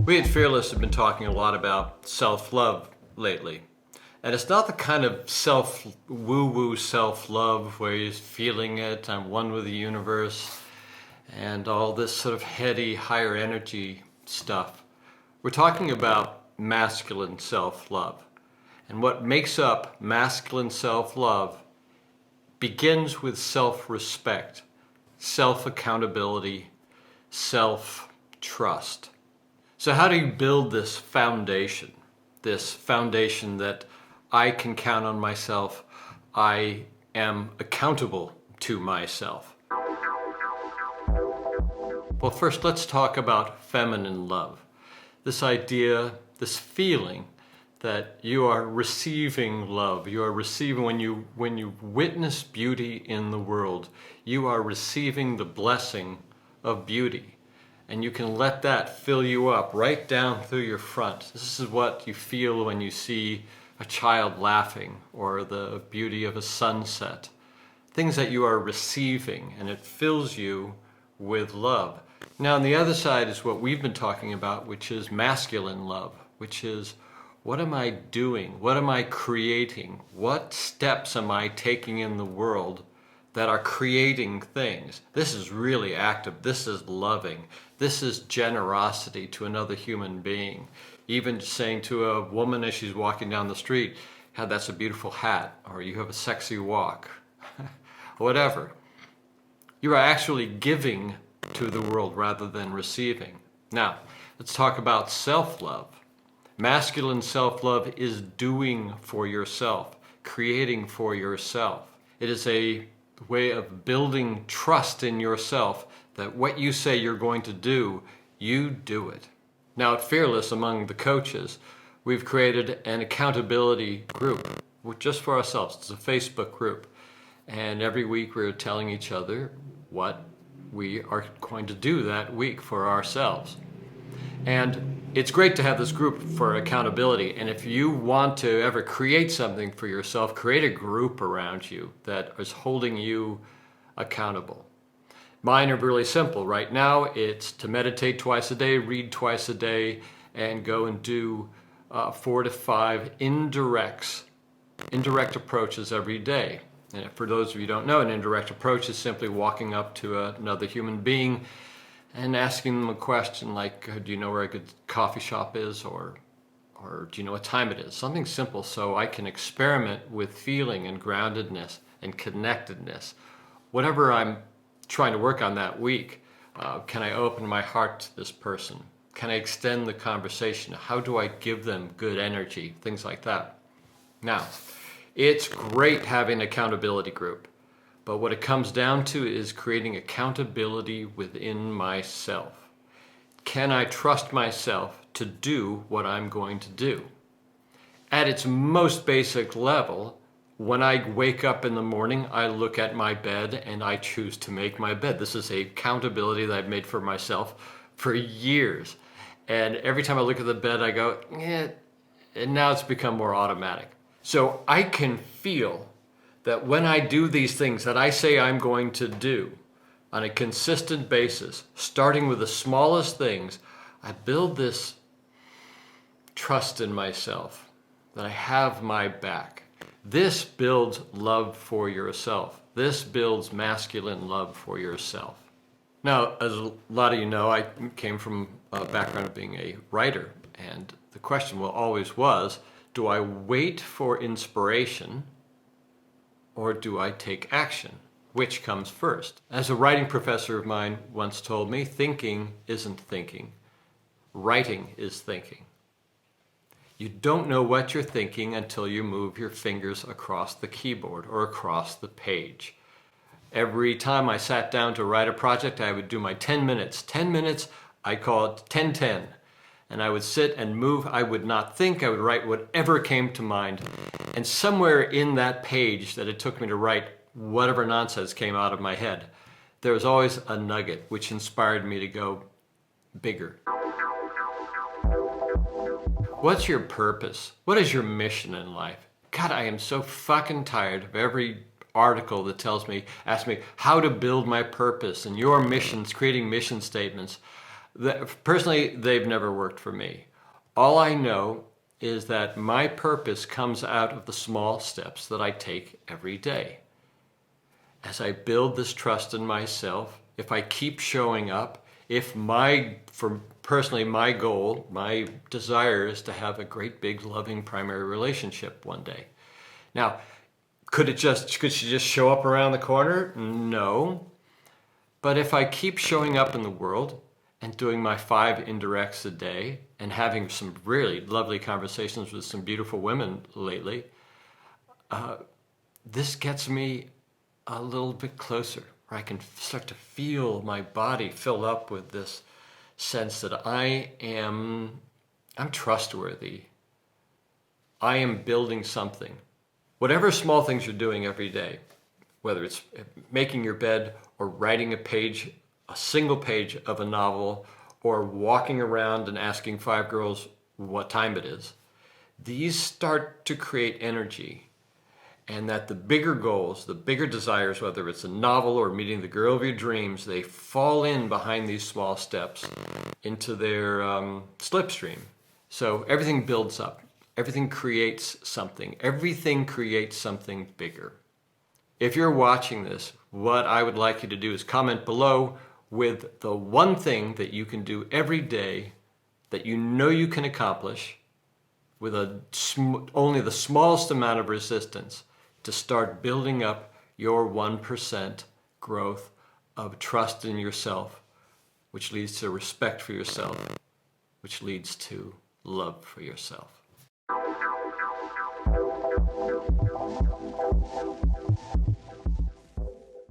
We at Fearless have been talking a lot about self-love lately. And it's not the kind of woo-woo self-love where you're feeling it, I'm one with the universe, and all this sort of heady, higher energy stuff. We're talking about masculine self-love. And what makes up masculine self-love begins with self-respect, self-accountability, self-trust. So how do you build this foundation that I can count on myself, I am accountable to myself? Well, first let's talk about feminine love. This idea, this feeling that you are receiving love, you are receiving, when you witness beauty in the world, you are receiving the blessing of beauty. And you can let that fill you up right down through your front. This is what you feel when you see a child laughing or the beauty of a sunset. Things that you are receiving, and it fills you with love. Now on the other side is what we've been talking about, which is masculine love, which is, what am I doing? What am I creating? What steps am I taking in the world that are creating things? This is really active. This is loving. This is generosity to another human being. Even saying to a woman as she's walking down the street, "Yeah, that's a beautiful hat," or "You have a sexy walk," whatever. You are actually giving to the world rather than receiving. Now, let's talk about self-love. Masculine self-love is doing for yourself, creating for yourself. It is a way of building trust in yourself that what you say you're going to do, you do it. Now at Fearless, among the coaches, we've created an accountability group just for ourselves. It's a Facebook group. And every week we're telling each other what we are going to do that week for ourselves. And it's great to have this group for accountability. And if you want to ever create something for yourself, create a group around you that is holding you accountable. Mine are really simple. Right now, it's to meditate twice a day, read twice a day, and go and do 4 to 5 indirect approaches every day. And for those of you who don't know, an indirect approach is simply walking up to another human being and asking them a question like, do you know where a good coffee shop is? Or do you know what time it is? Something simple so I can experiment with feeling and groundedness and connectedness. Whatever I'm trying to work on that week, can I open my heart to this person? Can I extend the conversation? How do I give them good energy? Things like that. Now, it's great having an accountability group. But what it comes down to is creating accountability within myself. Can I trust myself to do what I'm going to do? At its most basic level, when I wake up in the morning, I look at my bed and I choose to make my bed. This is a accountability that I've made for myself for years. And every time I look at the bed, I go, and now it's become more automatic. So I can feel that when I do these things that I say I'm going to do on a consistent basis, starting with the smallest things, I build this trust in myself that I have my back. This builds love for yourself. This builds masculine love for yourself. Now, as a lot of you know, I came from a background of being a writer, and the question always was, do I wait for inspiration or do I take action? Which comes first? As a writing professor of mine once told me, thinking isn't thinking. Writing is thinking. You don't know what you're thinking until you move your fingers across the keyboard or across the page. Every time I sat down to write a project, I would do my 10 minutes. 10 minutes, I call it 10-10. And I would sit and move. I would not think. I would write whatever came to mind. And somewhere in that page that it took me to write whatever nonsense came out of my head, there was always a nugget which inspired me to go bigger. What's your purpose? What is your mission in life? God, I am so fucking tired of every article that asks me how to build my purpose and your missions, creating mission statements. Personally, they've never worked for me. All I know is that my purpose comes out of the small steps that I take every day. As I build this trust in myself, if I keep showing up, personally, my goal, my desire is to have a great big loving primary relationship one day. Now, could she just show up around the corner? No. But if I keep showing up in the world and doing my 5 indirects a day and having some really lovely conversations with some beautiful women lately, this gets me a little bit closer, where I can start to feel my body fill up with this sense that I'm trustworthy. I am building something. Whatever small things you're doing every day, whether it's making your bed or writing a single page of a novel, or walking around and asking 5 girls what time it is, these start to create energy. And that the bigger goals, the bigger desires, whether it's a novel or meeting the girl of your dreams, they fall in behind these small steps into their slipstream. So everything builds up. Everything creates something. Everything creates something bigger. If you're watching this, what I would like you to do is comment below with the one thing that you can do every day that you know you can accomplish with only the smallest amount of resistance, to start building up your 1% growth of trust in yourself, which leads to respect for yourself, which leads to love for yourself.